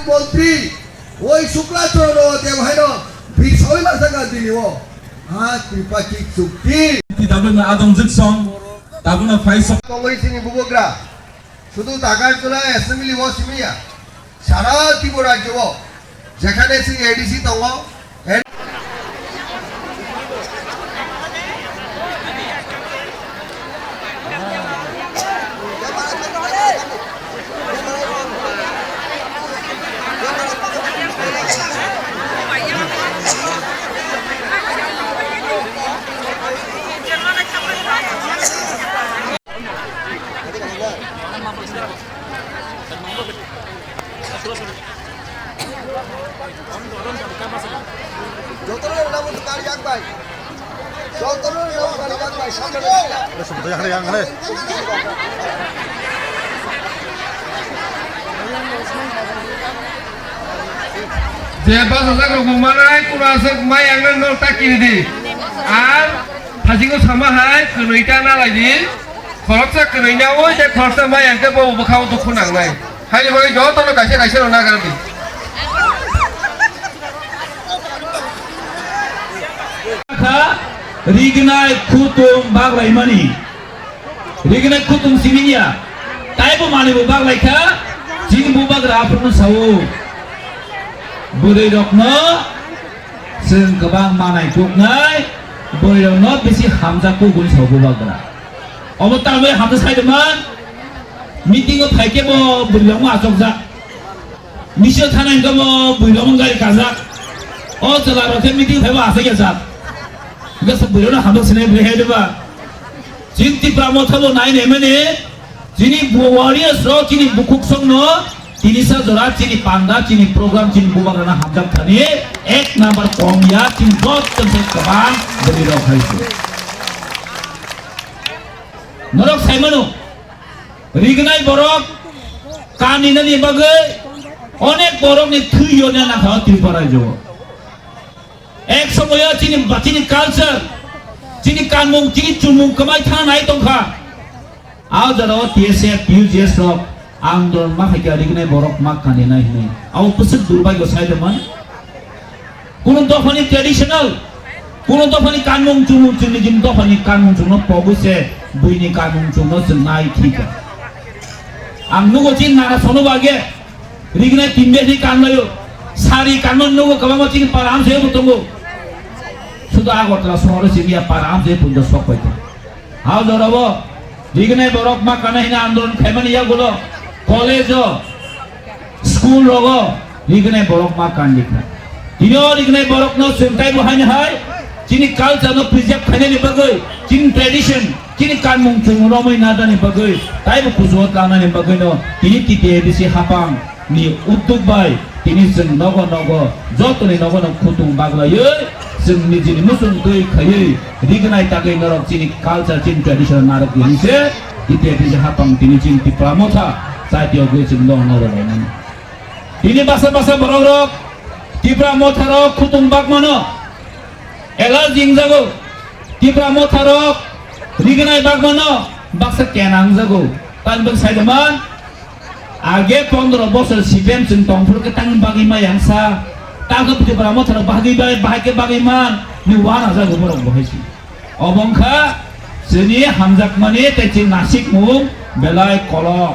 মন্ত্রী ওই শুক্লাচরণ দেব হাইন বিষয় মাসাকা দিলিও ত্রিপাক্ষিক চুক্তি দাবনা আদম জিকসং দাবনা ফাইসং কংগ্রেসনি বুবগ্রা শুধু দাগারতলা অ্যাসেম্বলি ও সিমিয়া সারা ত্রিপুরা রাজ্য যেখানে সি এডিসি দङ যতনের নাম গাড়ি আগবাই যতনের নাম গাড়ি আগবাই সামনে sebetulnya hari yang hari Siapa sasak rukun mana? Kurasa mai yang nol tak kiri di. Ar, hasilku sama hai, kenuikan apa lagi? Kalau saya kenuinya, oh jadi kalau saya mai yang ke bawah bekau tu pun nang mai. Hai jadi bagi jauh tu kasih lo nak kerja. Rignai kutum baglai mani, rignai kutum siminya. Tapi pemani baglai ka, jin bubag rapun sawu. Budai rokno, sen kebang manai kugnai, budai rokno besi hamza kugun sawu bagra. Obat tahu hamza saya teman, meeting o pakai bo budai rokno asok zak, misal tanah ingkau bo budai rokno gari kazak, oh celah rokno meeting pakai asok ya zak. Gak sebelumnya hamil sini berhenti bah. Cinti pramothabo naik nemene, cini buahnya so cini bukuk songno, cini sajalah cini panda cini program cini buah karena hamzat tadi, ek number komia cini dot tersebut kapan beri rok itu. Norok saya mana? Rignai borok, kan ini nih bagai, onek borok nih tuyulnya nak hati parajo. Ek semuanya cini culture, cini kanmung, cini cumung kemai tanah naik tongka. Aw jaro TSF, UGS rock, angdor mak hanya rignai borok mak kani naik nih. Aw pesek durbai gosai teman. Kulon tofani traditional, kulon tofani kanmung cumung cini jim tofani kanmung cumung poguse, buini kanmung cumung senai tiga. Ang nugo cini nara sono bage, rignai timbe di kanlayo, sari kanmung nugo kemana cini param saya bertunggu. Sudah agak শহরে সিমিয়া পারাম যে পুঞ্জ সব পাইতো হাও জরাব দিগনে বরক মা কানে হিনা আন্দোলন Familia গুলো college school রগ দিগনে বরক মা কান লিখা দিনো দিগনে বরক ন সুনতাই বহাইনে হয় চিনি কালচার ন প্রিজার্ভ খাইনে নি বাগৈ চিনি ট্র্যাডিশন চিনি কানমুং চুং রমই নাদানি বাগৈ তাইবো কুজত লানানি বাগৈ ন তিনি তিতে বিসি হাপাং নি উদ্যোগ বাই তিনি जों নগ নগ যতনি নগ নগ খুতুং বাগলাयै जोंनि जिनि मुसुं दै खायै रिगनाय तागै नरक चिनि कालचार चिनि ट्रेडिशन नारक दिनिसे इते दिजे हापां तिनि चिनि तिप्रामथा साइतियाव गै जों लं नरलायनानै तिनि बासा बासा बरक तिप्रामथा रक खुतुं बागमानो एला जिंजागौ तिप्रामथा रक रिगनाय बागमानो बाक्सा केनां जागौ तानबो साइदमान आगे 15 বছর সিপিএম जों दंफोरखौ तां बागै मायांसा तागो तिप्रामो थार बाहागे बागैमान नि वाना जागो बरक बहायसि अबंखा जोंनि हामजाक माने तेचि नासिक मुं बेलाय कलक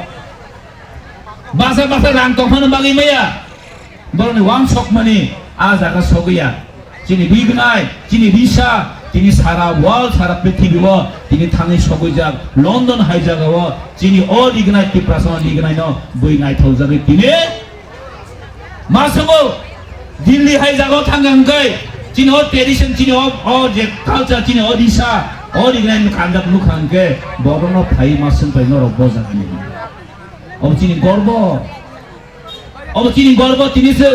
बासा बासा रां तंफानो बागै माया बरनि वां सक माने आ जागा सगैया जिनि बिगनाय जिनि रिसा तिनि सारा वर्ल्ड सारा पृथ्वीव तिनि थाङै सगैजाक लन्डन हाइजागाव जिनि अ रिगनाय तिप्रासन रिगनाय न बै नायथाव जागै तिनि मासंगो दिल्ली हाय जागाव थांगांगै चिनि अ ट्रेडिशन चिनि अ जे कालचार चिनि अ दिसा अ रिगनाय कांजाक लुखांगे बरनो फाइ मासं फाइ नरक बजागनि अब चिनि गर्व तिनिसो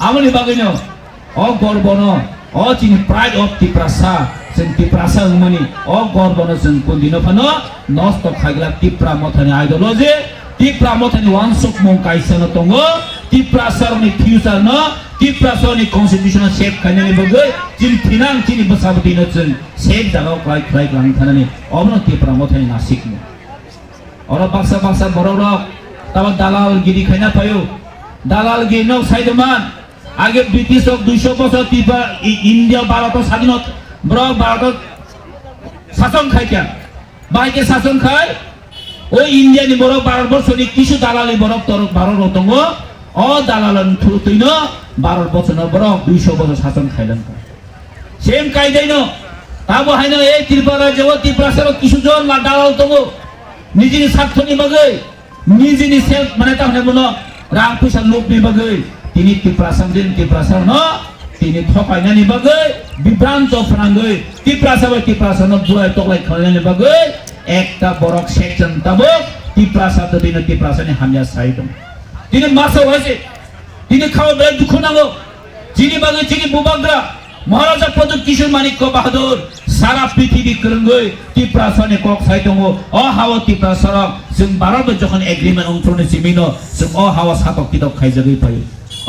आमनि बागैनो अ गर्वनो अ चिनि प्राइड अफ तिप्रासा जों तिप्रासा मनि अ गर्वनो जों कुन्दिनो फानो नस्त खाइग्ला तिप्रा मथानि आइडियोलॉजी तिप्रा मथानि वान सुक मं काइसनो दङ Tiprasarni future no Tiprasarni constitutional shape kainani bagai jin tinang jini besabati no jin shape jaga klai lang thanani obno Tipra mothai nasikmu ora baksa borok taba dalal giri khaina payo dalal giri no saidaman আগে British 200 বছর তিবা India Bharat স্বাধীনত Brock Bharat শাসন খাইতা বাইকে শাসন খায় ওই ইন্ডিয়ানি বড় ভারতবর্ষনি কিছু দালালি বরক তর ভারত রতঙ্গ ও দালালন থুতইন ভারত বছর বরক 200 বছর শাসন খাইলেন সেম কায়দাইন তাবো হাইন এই ত্রিপুরা জব ত্রিপুরাসর কিছু জন দালাল তঙ্গ নিজের স্বার্থনি বাগৈ নিজেনি সেলফ মানে তাহলে বলো রাং পয়সা লোভনি বাগৈ তিনি Tiprasar no তিনি ঠকাইনানি বাগৈ বিভ্রান্ত ফ্রাঙ্গৈ Tiprasar no বুলাই তকলাই খাইনানি বাগৈ একটা বরক সেকশন তাবক Tiprasar তো দিন Tiprasar ni হামিয়া সাইদম তিনি মাসা হইছে তিনি খাওয়া বেলা দুঃখ নাগো যিনি বাগৈ যিনি বুবাগ্রা মহারাজা প্রদীপ কিশোর মানিক্য বাহাদুর সারা পৃথিবী করঙ্গৈ Tiprasar ni কক সাইদম ও হাওয়া Tiprasar जों भारत যখন এগ্রিমেন্ট অংশনে সিমিনো जों ও হাওয়া সাতক তিতক খাইজাগৈ পাই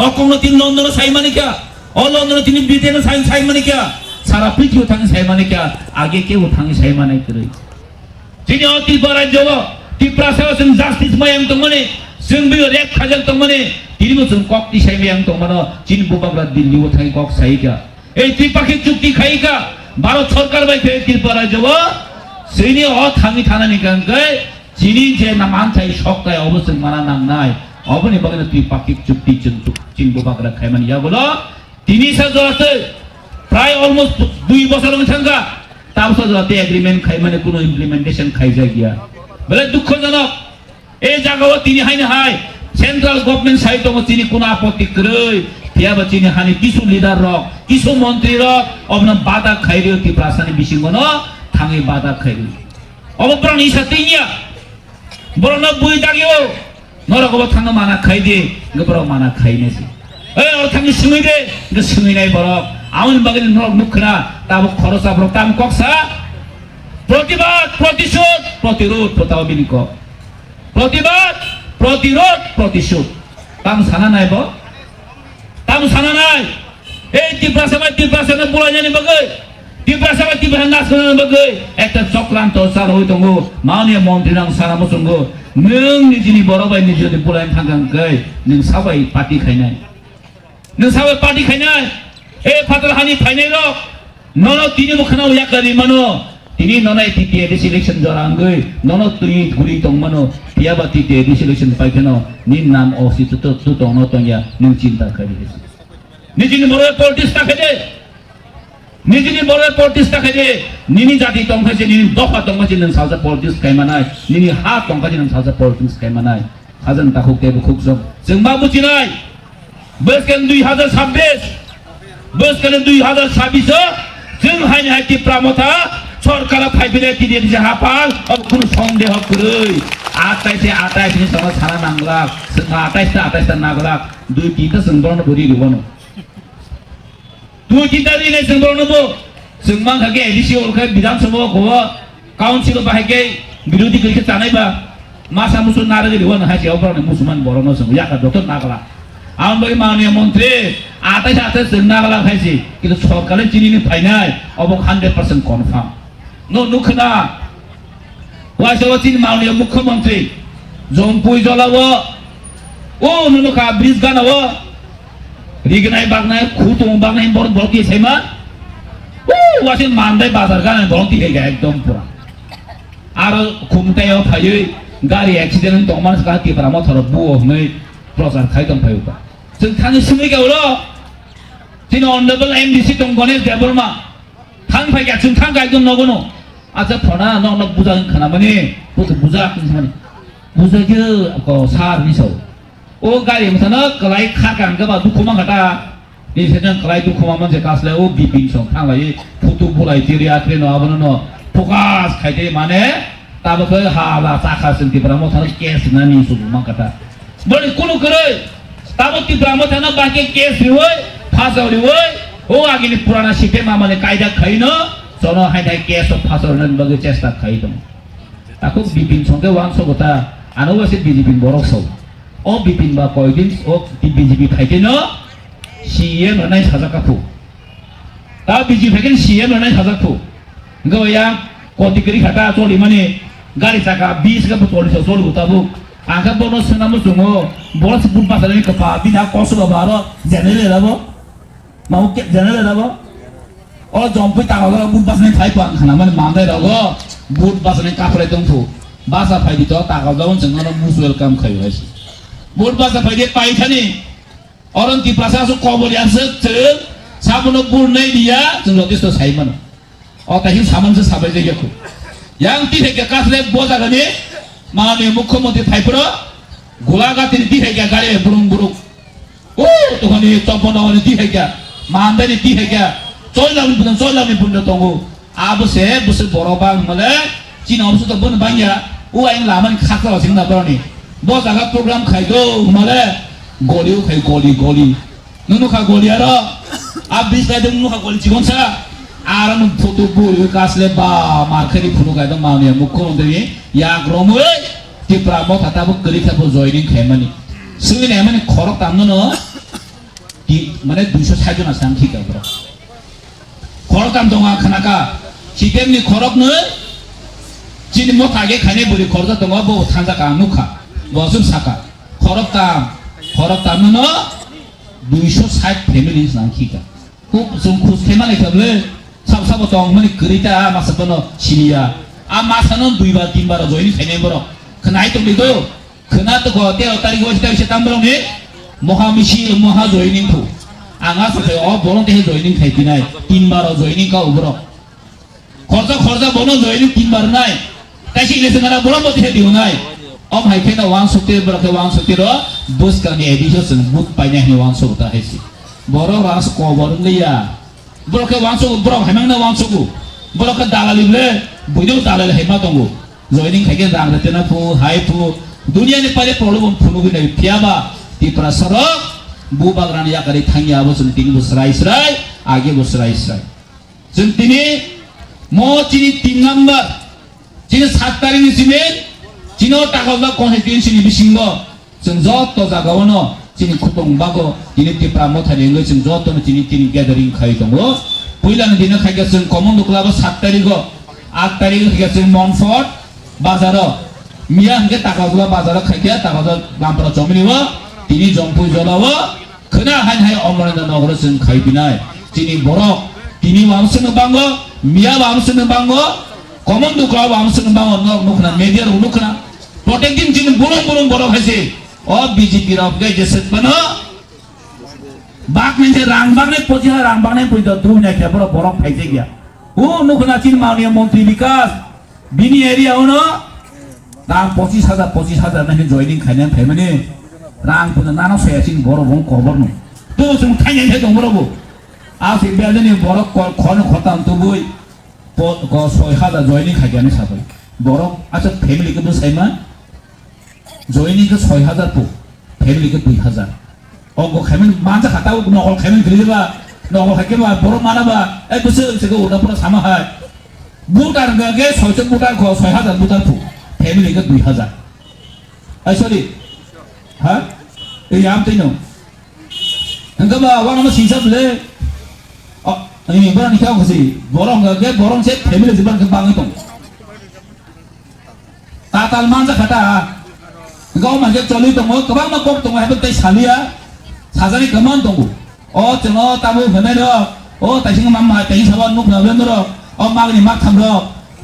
অকংনো তিন লন্ডন সাই মানে কি ও লন্ডন তিনি ব্রিটেন সাই মানে কি সারা পৃথিবী থাকি সাই মানে কি আগে কেউ থাকি সাই মানে করে যিনি অতি বড় জব Tiprasar जों জাস্টিস মায়াং তো মানে जों বি রেক খাজল তো মানে তিনি जों ককটি সাই মায়াং তো মানে চীন বুবাগরা দিল্লি ও থাকি কক সাই কি এই ত্রিপাক্ষিক চুক্তি খাই কি ভারত সরকার বাই Tiprasar জব যিনি ও থাকি থানানি গাঙ্গে যিনি যে নামান চাই সক্তায় অবশ্যই মানা নাম নাই অবনি বাগনে ত্রিপাক্ষিক চুক্তি চীন বুবাগরা খাইমানি ইয়াগুলো তিনি সাজতে প্রায় অলমোস্ট 2 বছর থাকা তাও সাজতে এগ্রিমেন্ট খাইমানে কোনো ইমপ্লিমেন্টেশন খাই যায় গিয়া বলে দুঃখজনক এই জায়গাও তিনি হাইনে হাই সেন্ট্রাল গভর্নমেন্ট সাইড তিনি কোনো আপত্তি করে ইয়াবা তিনি হানি কিছু লিডার রক কিছু মন্ত্রী রক অবনা বাধা খাইরে Tiprasar বিসিঙ্গন থাঙে বাধা খাইরে অবপ্রাণ ইসাতেইয়া বরণ বুই দাগিও নরকব থাঙ্গ মানা খাই দে গবর মানা খাইনেছে এই ওর থাঙ্গি সুই দে গে সুই নাই বরক আউন বাগিন নরক মুখরা তাব খরচা বরক তাম কক্সা প্রতিবাদ প্রতিশোধ প্রতিরোধ প্রতাবিনি ক প্রতিবাদ প্রতিরোধ প্রতিশোধ তাম সানা নাই ব তাম সানা নাই এই Tiprasar বলা জানি বাগৈ Tiprasar নাচ করে বাগৈ একটা চক্রান্ত চাল হই দঙ্গ মাননীয় মন্ত্রী নাং সারা মসঙ্গ नों निजिनि बर' बाय निजिनि बुलायनो थांगांगै नों साबाय पार्टी खायनाय ए फादर हानि फाइनाय र नन तिनि मुखना याकारि मानो तिनि ननाय टिटी एडिस इलेक्शन जरांगै नन तुनि धुरि दं मानो पियाबा टिटी एडिस इलेक्शन पाइखनो नि नाम ओसि तो दं न तंया नों चिन्ता खारि निजिनि बर' पलिटिक्स थाखाय निजिनि बर' पलिटिक्स थाखाय निनि जाति दंखायसे निनि दफा दंखायसे नों साजा पलिटिक्स खायमानाय निनि हा दंखायसे नों साजा पलिटिक्स खायमानाय हाजों ताखौ केबो खुखजों जों मा बुजिनाय बोसोर 2026 बोसोर 2026 जों हायनि हाय Tiprasar सरकारा फाइबिले तिनि जे हापाल अब कुन सन्देह करै 28 नि समा सारा नांगला जों 28 नागला दुई तिनटा जों बरन बोरि रिबनो दुई तिनटा रिले जों बरनबो जों मा खागे एडिसि ओरखाय विधानसभा गव काउन्सिल बाहायगे विरोधी गैखे जानायबा मासा मुसु नारगे रिबनो हायसे अबरन मुसलमान बरनो जों याका डक्टर नागला आउन बाय माननीय मन्त्री 28 जों नागला खायसे किन्तु सरकारे चिनिनि फाइनाय अब 100% कन्फार्म नो नुखना वाइसवा चिनि माननीय मुख्यमन्त्री जम्पुइ जलावो ओ नुनुका ब्रिज गानावो रिगनाय बागनाय खुतुं बागनाय बरन बरति छैमा ओ वासिन मानदाय बाजार गानाय बरति हैगा एकदम पुरा आरो खुमतायाव फायै गारि एक्सिडेन्ट दं मानस का Tiprasar थर बुओ नै प्रचार खायदं फायौबा जों थाङि सुमै गावलो जों अनरेबल एमडीसी दं गणेश देबरमा थां फायगा जों थां गायदं नगनो आजा फना न बुजा खानामाने बुजा खानामाने बुजायो को सार निसौ ओ गारि मथाना कलाय खागांगबा दुखुमा घटा निसेजन कलाय दुखुमा मानसे कासले ओ बिपिन सं थांलाय फुटु बुलाय तिरिया ट्रेन आबनो न फोकास खायदे माने ताबखै हाला चाखा जों Tiprasar थाना केस नानि सुमा घटा बडि कुनु करे ताबो Tiprasar थाना बाकी केस रिवय फासावरिवय ओ आगिनि पुराना सिटे मामाले कायदा खैन जन हाइथाय केस फासावरन बगे चेष्टा खाइदं ताको बिपिन संगे वांसो गता आनोवासे बिजेपि बरक सौ বিপিন বা কয়েকদিন ও বিজেপি ফাইকেন সিএম হনাই সাজাকাফু তা বিজেপি ফাইকেন সিএম হনাই সাজাকফু গয়া কতিকরি খাটা চলি মানে গাড়ি চাকা 20 ka 40 চলবো তাবু আগে বড় সেনামো জমো বড় বুট পাসানি কপা বিনা কসলো বারো জেনারেল রাবো মাউকে জেনারেল রাবো ও জম্পই তাগা বুট পাসানি ফাইপা খানা মানে মামদাই রাগো বুট পাসানি কাপড়ে দংফু বাসা ফাইদি তো তাগা দাউন जों मुस वेलकाम खायो हायसि बुट बासा फाइदे पाइथानि अरन्ति प्रसासु कबलियासो जों साबनो बुरनै दिया जों जथेष्ट साइमोन अ ताइसिं सामोनसो साबाय जायगाखौ yang tiga kasle boza gani माननीय मुख्यमंत्री फाइफोरा गोलागातिनि दिहायगा गारि बुरुं तो गनि तपनावनि दिहायगा मानदानि दिहायगा चयलावनि बुंदो दंगो आबसे बुसे बरबा मले चिनावसो त बन बांया उ आइन लामान खाखला सिंना बरनि बोजागा प्रोग्राम खाइगो मले गलिउ खाइ गलि नुनुखा गलि आरो आ बिसलायदों नुखा गलि जिगनसा आराम फोटो बुरु कासले बा मार्केटनि फुनु गायदों माननीय मुख्यमंत्री याग्रमै त्रिपुरा मथाताबो गरिखाबो जयनिं खायमानि सिंगिनाय माने खरक तामनो कि माने 260 जना सांखिका ब्र खरक ताम दंगा खानाका सिटेमनि खरकनो चिनि मथागे खाने बुरि खरजा दंगा बो थांजा का नुखा बसुम साका खरक तामनो 260 फेमिलि सांखिका खूब जों खुस खेमाले खाबले साब दं माने गरिता मासाबनो सिनिया आ मासानो 2 बार 3 बार जयनिं खायनाय बर खोनाय तो बेखौ खोना तो गते तारिख वस्ता तामब्रनि महामिसिल महा जयनिंखौ आंहा सखे अ बरंते जयनिं खायदिनाय 3 बार जयनिं का उब्र खरजा बनो जयनिं 3 बार नाय ताइसि इलेक्शनरा बरमति हे दिउनाय अ हाइखेना वां सकते बरखे वां सकते र बुसकानि एडिशन बुक पाइनाय हे वां सकता हेसि बर रास कबरलिया बरखे वां सक बर हायमांना वां सकु बरखे दालालिले बुइदो दालाल हेमा दंगो जयनिं खायगे रांगतेना फु हाय फु दुनियानि पाले प्रब्लेम फुनुगिनाय पियाबा त्रिपुरा सरक बुबाग्रानि याकारि थांगियाबो जों तिनि बोसराय आगे बोसराय जों तिनि मोचिनि 3 नम्बर चिनि 7 तारिखनि सिमे चिनो टाकावला कन्स्टिट्युएन्सिनि बिसिंगो जों जत जागावनो चिनि खुतंबागो तिनि त्रिपुरा मथानि जों जतनो तिनि ग्यादारिं खाय दंगो पहिलानि दिना खायगे जों कमन दुक्लाबो 7 तारिखो 8 तारिख खायगे जों मनफट बाजारो मिया हंगे टाकावला बाजारो खायगे टाकावला लामपरा जमिनिबो तिनि जंपुय जलावो खोना हाय अमरेन्द्र नगर जों खायबिनाय तिनि बरक तिनि वामसनो बांगो मिया वामसनो बांगो कमन दुक्ला वामसनो Bango नखना media रुनुखना protecting Jin बुरं Barak हायसे a BJP रफगे जेसेतबनो बाक मेंसे रांबांने पजिहा रांबांने पुइदो दुमने खेबर बरक फाइजे गया उ नखना चिन माननीय मंत्री विकास बिनि एरिया उनो रां 25,000 नानि जयनिं खायनाय फायमाने रां पुना नाना सयासिन बरबं खबरनो तो जों थायनाय हे दं बरबो आसे बेजनि बरक खन खताम तो बुइ ग 6,000 जयनिं खायगानि साबै बरक आसा फेमिलि को साइमा जयनिं को 6,000 पु फेमिलि को 2,000 अगो खायमन मानजा खाताव नगल खायमन गलिबा नगल खायकेबा बरक मानाबा ए बोसो सेको उदापुरा सामा हाय बुटार गगे 600 बुटार को 6,000 बुटार पु फेमिलि को 2,000 आई सॉरी हा ए याम तैनो अंगबा वांगमा सिंसाबले अ नि बरन निखाव खसि बरं गगे बरं से फेमिलि जिबान के बाङै दं ताताल मानजा खाता गाव मानसे चलि दङ गोबां नकब दङ हेबे तै सालिया साजानि गमान दङ अ जोङो ताबो होनाय र अ ताइसिं मामा ताइ साबा नुक नाबेन र अ मागनि माग थाम र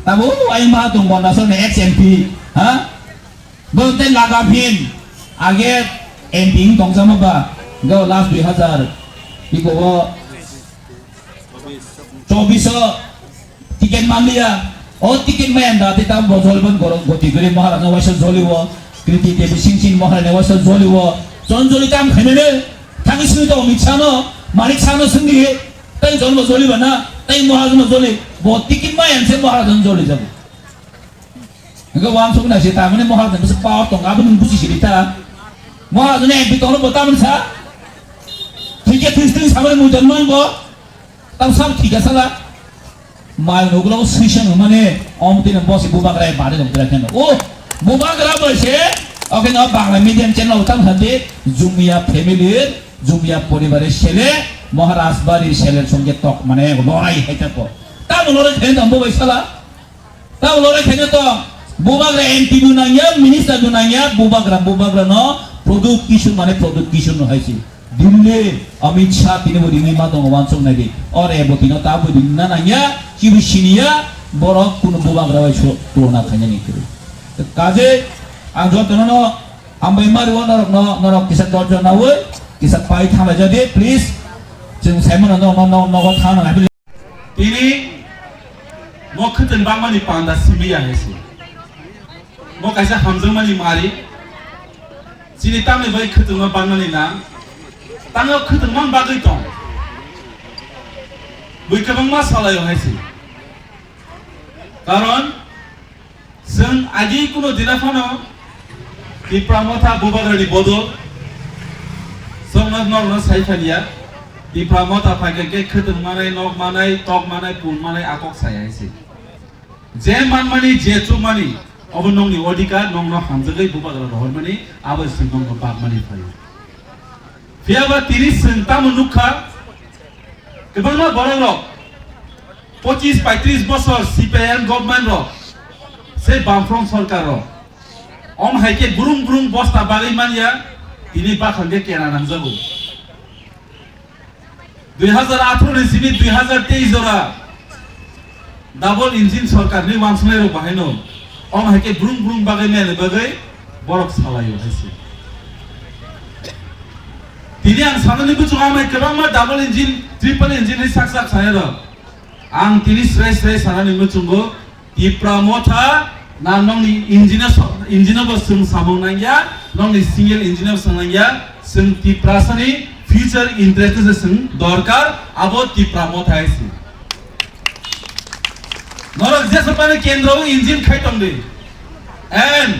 ताबो आइ मा दङ बनासो ने एक्सएमपी हा बोते लागा फिन आगे एंडिंग दंजामाबा गो लास्ट 2000 इगो 24 टिकेट मानलिया अ टिकेट मायंदा तेता बजलबन गरम गति गरि महाराज वाइस जलिवो कृति देवी सिंसिन महाराज वाइस जलिवो जनजलि काम खायने थांगि सुनि दं मिछानो मालिक सानो सुनि तै जन्म जलिबना तै महाराज जलि ब टिकेट मायनसे महाराज जलि जाबो गो वाम सुना से तामने महाराज बस पावर दं आबो नों बुजिसिरिता महाराज ने बितनो बतामन सा ठीक है तीन सामने मुजन्मन बो तब सब ठीक है साला माय नोगलो सिशन माने अमतिन बस बुबाग्रा बारे दं राखेन ओ बुबाग्रा बसे ওকে না বাংলা মিডিয়াম চ্যানেল ওটাম হাতে জুমিয়া ফ্যামিলির জুমিয়া পরিবারের ছেলে মহারাজ বাড়ির ছেলের সঙ্গে তক মানে লড়াই হইতে তো তা লড়াই খেয়ে দাম বইসালা তা লড়াই খেয়ে তো বুবাগ্রা এমপি দুনাইয়া মিনিস্টার দুনাইয়া বুবাগ্রা ন প্রদুপ কিশোর মানে প্রদুপ কিশোর হয়েছে দিল্লি অমিত শাহ তিনি বলি নিমা দङ वानसं नायदि अरे बतिनो ता बदि ना नाया किबि सिनिया बरक कुनु बुबाग्रा बायसो तुलना खायना निकरो काजे आं जतनो आमबाय मारिव नरक किसा दर्जन नावै किसा पाइ थामा जदि प्लिज जों साइमन नगो थाना नाबि তিনি মখতন বাংমানি পান্ডা সিবিয়া হেসি মো কাইসা হামজমানি মারি চিনি তামনি বাই খতমা বাংমানি না তাঙ্গো খতমান বাগै दं বৈকবং मा सालायो हायसि कारण जों आदि कुनो दिनाफानो कि प्रामथा बुबाग्रानि बदल जोंना नरना साइफानिया कि प्रामथा फाइके खतमानाय नक मानाय तक मानाय पुन मानाय आकक सायासि जे मानमानि जे चुमानि अब नंनि अधिकार नंनो हामजगै बुबाग्रा रहरमानि आबो सिंगंगो बागमानि फायो फियाबा तिनि सोंता मनुखा गोबां बर'रक 25-35 বছর সিপিএম গভর্নমেন্ট র সে বামফ্রন্ট সরকার র অম হাইকে বুরুম বুরুম বস্তা বাগै মানিয়া তিনি বাখানকে কেনা নামজাবো 2018 नि सिनि 2023 जरा ডাবল ইঞ্জিন সরকারनि वानसनाय रो बाहायनो अम हाइके बुरुम बुरुम बागै मेले बागै बरक सालायो हायसि তিনি आं साननानै बुजुगामै गोबां डाबल इन्जिन ट्रिपल इन्जिन नि साकसाक सायार आं তিনি स्राय साननानै बुजुगो तिप्रा मथा ना नंनि इन्जिनाव जों सामोनाया नंनि सिंगल इन्जिनाव संनाया जों तिप्रासनि फ्यूचर इंटरेस्ट जों दरकार आबो तिप्रा मथा हायसि नरक जेसेबानो केन्द्रआव इन्जिन खायतं दे एन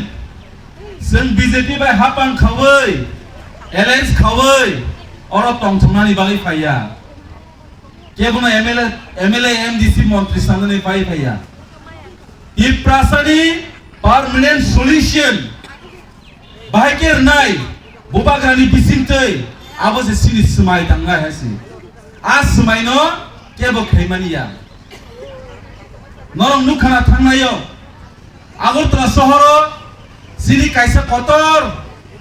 जों बीजेपी बाय हापां खावै एलायंस खावै और तंथंनानि बागै फाया केबुना एमएलए एमडीसी मंत्री साननानै फाया तिप्रासनि पार्मानेंट सल्यूशन बाहायकेर नाय बुबाग्रानि बिसिंतै आबो से सिनि समाय थांगा हायसि आ समायनो केबो खैमानिया नरम नुखाना थांनायो आगरतला सहर सिनि कायसा कतर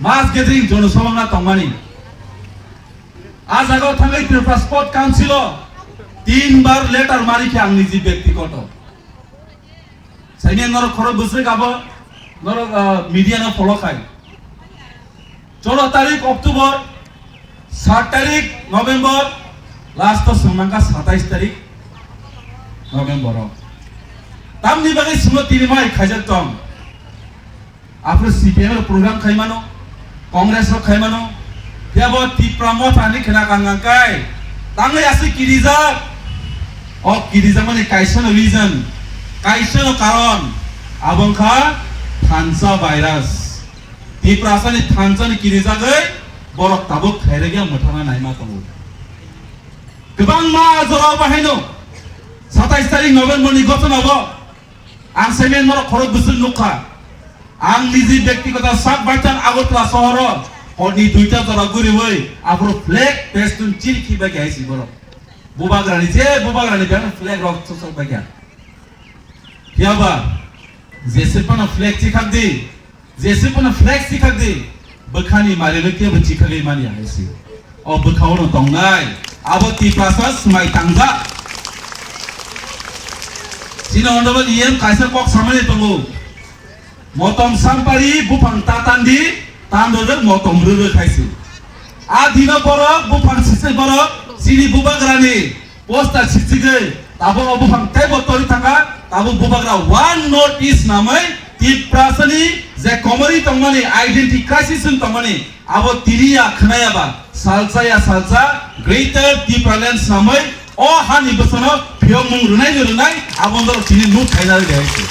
मास गेदरिं जनसभाना तंमानि आज आगो थांगै त्रिपुरा स्पोर्ट काउन्सिल 3 बार लेटर मारिखे आंनि जि व्यक्तिगत साइने नर खर बोसरे गाबो नर मीडिया न फॉलो खाय 14 तारिख अक्टोबर 7 तारिख नवेम्बर लास्ट संनांका 27 तारिख नवेम्बर तामनि बागै सुनो तिनि माय खायजक दं आफ्टर सीपीएम प्रोग्राम खायमानो कांग्रेस रो खायमानो याबो तिप्रा मथानि खेना गांगांकाय तांगै आसि किरिजा और किरिजा माने कायसन रीजन कायसन कारण आबंखा थानसा भाइरास तिप्रासानि थानसानि किरिजा गै बरक ताबो खायरेगिया मथाना नायमा तंगो गोबां मा जराव बाहायनो 27 तारिख नवेम्बर नि गतनावो आं सेमेन मर खर बोसोर नुखा आं निजि व्यक्तिगत सात बायतान आगरतला सहर हरनि 2टा जरा गुरिबै आफरो फ्लैग पेस्टुन चिरखि बागै हायसि बर बुबाग्रानि बेन फ्लैग रक ससक बागै याबा जेसेपना फ्लैग चिखागदि जेसेपना फ्लैग चिखागदि बखानि मारिनो केबो चिखागै मानि हायसि अ बखावनो दंनाय आबो तिप्रासा समाय थांजा Sino ondabal iem kaisa kok samane tongo motom sampari bupang tatandi tandodel motom rere kaisi adina borok bupang sise borok sini bubagrani poster sisige tabo bupang tebo tori thanga tabo bubagra one notice namai tiprasani je komori tongmani identity crisis tongmani abo tiriya khnayaba salsa greater tipraland samai ओ हानि बसनो फियम मुं रुनाय आबंदर सिनि नु खायना देहायसि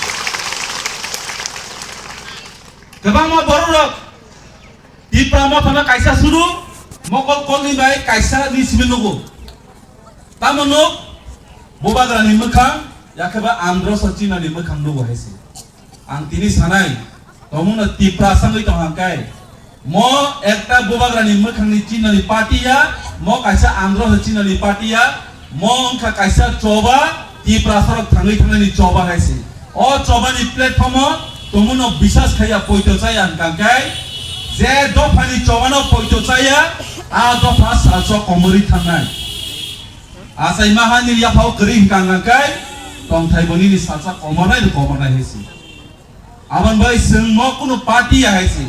गोबां मा बर'रक तिप्रा मथाना कायसा सुरु मकल कलनि बाय कायसा नि सिबिलुगु तामनो बुबाग्रानि मोखां याखेबा आंध्र सचिनानि मोखां लुगु हायसि आं तिनि सानाय তমুনা ত্রিপুরা সঙ্গে তহাঙ্কাই ম একটা বোবাগ্রানি মোখাংনি চিনানি পার্টিয়া ম কাইসা আন্ধ্র চিনানি পার্টিয়া ম অংখা কাইসা চবা ত্রিপুরা সরক থাঙ্গি থাঙ্গি চবা হাইছে ও চবানি প্ল্যাটফর্ম তমুনা বিশ্বাস খাইয়া পয়তো চাই আনকাঙ্কাই যে দফানি চবানো পয়তো চাইয়া আ দফা সালস কমরি থাঙ্গাই আসাই মাহানি ইয়াফাও গরি হিংকাঙ্কাই টংথাই বনিনি সালসা কমনাই হাইছে আবান ভাই जों म कुनु पार्टी हाइसे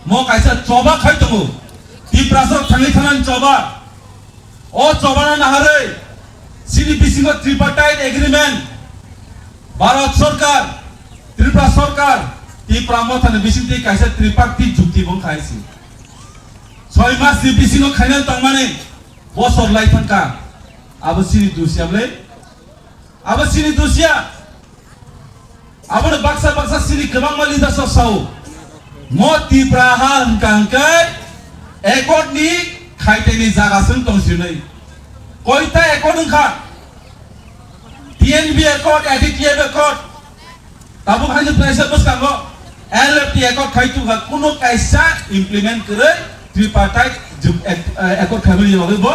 म काइसा चबा खाइतंगो ত্রিপুরাসক থাঙ্গি থাঙ্গানি চবা ও চবানা নাহারে সিডিপিসি নো ট্রিপার্টাইট এগ্রিমেন্ট ভারত সরকার ত্রিপুরা সরকার ত্রিপুরা মথানে বিসিতে কাইসা ত্রিপার্টি চুক্তি বং খাইছে 6 মাস সিডিপিসি নো খাইনান তংমানে বছর লাইফানকা আবো সিনি দুসিয়াবলে আবো সিনি দুসিয়া আবার বাক্সা বাক্সা সিনি গোबां মালিদা সসাও মতি প্রাহান কাঙ্কাই একটনি খাইতেনি জাগাসং তংसिनै কয়টা একট খা টিএনবি একট এডিটিএফ একট তাবু খাইনি প্রেসার বসকাঙ্গো এলএফটি একট খাইতু খা কোনো কাইসা ইমপ্লিমেন্ট করে ট্রিপার্টাইট একট খাইবলি হইব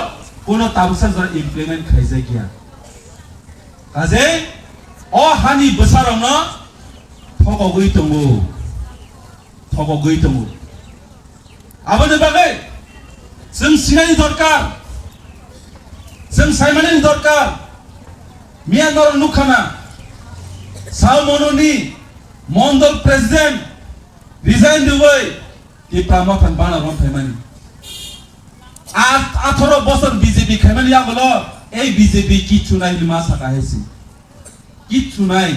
কোনো তাবুসা জরা ইমপ্লিমেন্ট খাইছে গিয়া কাজে ও হানি বসারनो थगगै दङ आबादनि बागै जों सिनायनि दरकार जों सायमानि दरकार मियानर नुखाना सालमननि मन्डल प्रेसिडेन्ट रिजाइन दिबै कि प्रामथन बाना रन थाइमानि 18 বছর বিজেপি খাইমানি আগলো এই বিজেপি কিচ্ছু নাই লিমা সাকা হেসি কিচ্ছু নাই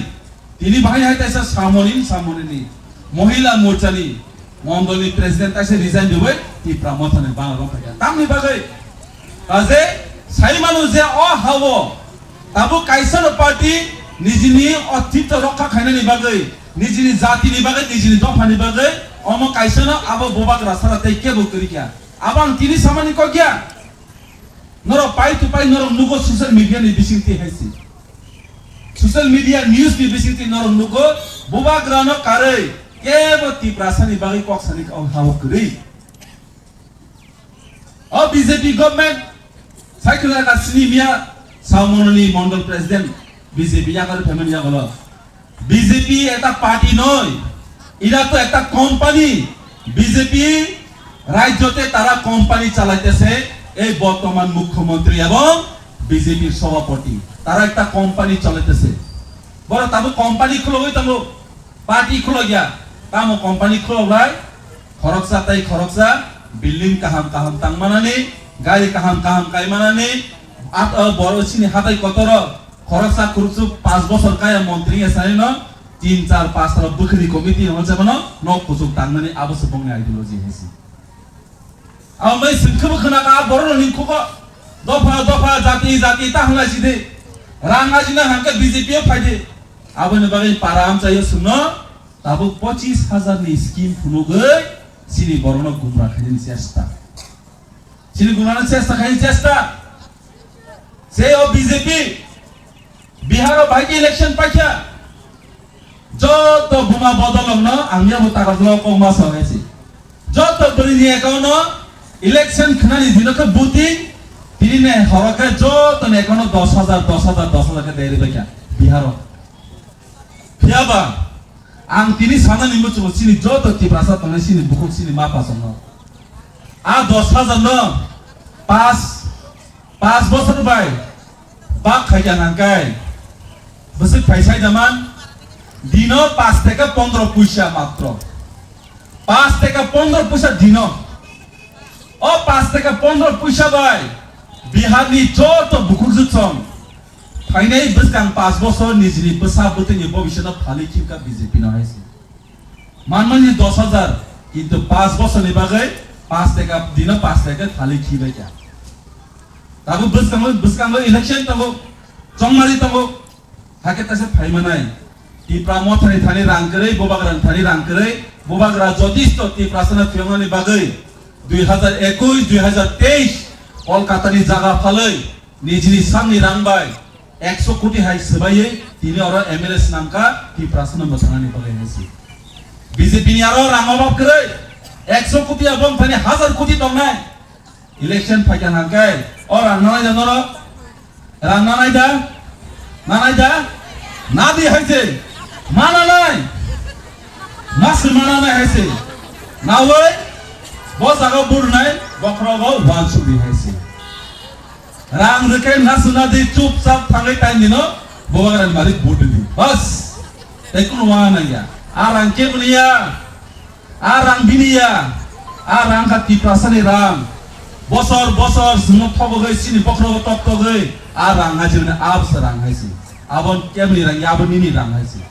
তিনি ভাই হাইতাইসা সামনিনি মহিলা মোর্চানি মন্ডলনি প্রেসিডেন্ট তাইসে রিজাইন দিबै তি প্রামথনে বানা রং থাকা তামনি বাগै কাজে সাইমাनु যে অ হাবো তাবু কাইসন পার্টি নিজিনি অস্তিত্ব রক্ষা খাইনানি বাগै নিজিনি জাতিनि बागै निजिनि दफानि बागै अम काइसनो आबो बोबाग्रा सारातै केबो करिया आबां तिनि सामानि को गया नरो पाइ टु पाइ नरो नुगो सोशल मीडिया नि बिसिंति हाइसि सोशल मीडिया न्यूज नि बिसिंति नरो नुगो बोबाग्रा न कारै केबो ति प्रासानि बागै कक्सानि हाव करि अ बीजेपी गभर्नमेंट साइकला का सिनिमिया सामननि मंडल प्रेसिडेंट बीजेपी यागर फेमन यागलो बीजेपी এটা পার্টি নয় এটা তো একটা কোম্পানি বিজেপি রাজ্যতে তারা কোম্পানি চালাইতেছে এই বর্তমান মুখ্যমন্ত্রী এবং বিজেপির সভাপতি তারা একটা কোম্পানি চালাইতেছে বড় তাবো কোম্পানি খুলগৈ তাবো পার্টি খুলো গিয়া তামো কোম্পানি খুলবাই খরচা তাই খরচা বিল্ডিং কাহাম কাহাম তাংমানানি গাড়ি কাহাম কাহাম কাইমানানি আত বড় সিনি হাতাই কতর খরচা করছু 5 বছর কায়া মন্ত্রী এসাই ন 3 4 5 র বখরি কমিটি হচ্ছে বনো ন কুসুক তাংনানি আবস বংনি আইডিयोलॉजी হেসি আমই সিনখব খনাকা বড় নিখো দফা দফা জাতি জাতি তাহলা সিদে রাঙ্গাজিনা হাঙ্কে বিজেপি ফাইদে আবনে বাগै পারাম চাইयो सुनो তাবো 25000 नि স্কিম ফুনুগৈ সিনি বড়ন গুমরা খাইনি চেষ্টা সিনি গুমরা চেষ্টা খাইনি চেষ্টা সে ও বিজেপি बिहार भाई इलेक्शन पाइया जो तो बुमा बदलम न आंगिया मो तागजलो कोमा सगाइसि जो तो बरिनि एकाउनो इलेक्शन खनानि दिनक बुथि तिनिने हरके जो तो एकाउनो 10000 के देरि बक्या बिहार फियाबा आं तिनि साना निमु चो सिनि जो तो ति भाषा तने सिनि बुखु सिनि मा पासन आ 10000 न 5 বছর बाय बाक खाइया नांगाय बसक पैसा जमान दिनो 5 থেকে 15 পয়সা মাত্র 5 থেকে 15 পয়সা দিনো ও 5 থেকে 15 পয়সা ভাই বিহারনি যত বুকুরজুচম ফাইনাই বসকাং 5 বছর নিজনি বসা বতেনি ভবিষ্যৎ ফালি কিকা বিজেপি না হইছে মানমানি 10000 কিন্তু 5 বছর নি বাগৈ 5 থেকে দিনো 5 থেকে ফালি কিবাই যা তাবো বসকাং ইলেকশন তাবো জংমারি তাবো हाके तसे फाइमानाय टिप्रा मथानि थानि रांकरै बोबाग्रानि थानि रांकरै बोबाग्रा जतिस्थ टिप्रासना फियमानि बागै 2021 2023 कलकातानि जागा फालै निजिनि सामनि रांबाय 100 कोटी हाय सबायै तिनि अर एमएलएस नामका टिप्रासना मथानि बागै हेसि BJP ni aro rang obab kere 100 কোটি এবং থানি 1000 কোটি dong nai election phaikan hangkai or rang nanai da noro rang nanai da na di haise mana nai mas mana nai haise nawai bos aga bur nai bokrogo 1 di haise rang reke nasuna di chup chap thangai time dino bogaran mari bud di bas ekun wana ya arang kebniya arang biniya arang ka tiprasani rang bosor sumok thobogai sini bokrogo toktogai arang hajirne abs rang haise abon kebni rang abon nini rang haise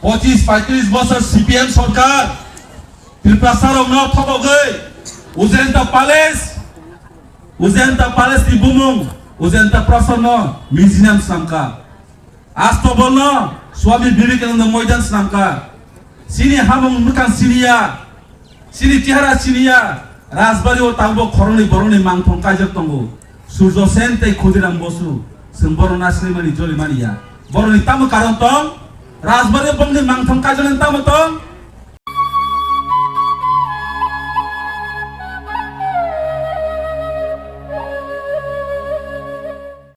25-35 বছর CPM সরকার ত্রিপ্রাসারং ন থবগৈ উজেন্টা palace ni bumung ujenta prasanna museum samka astobonno swami vivekananda moidan samka sini hamung mukan sini tihara siniya rajbari o tangbo khoroni boroni mangthong kajak tongo surjo sen tei khudiram bosu semboro nasrimani jolimaniya boroni tamu karon tong rajbari bongni mangthong kajolen tamu tong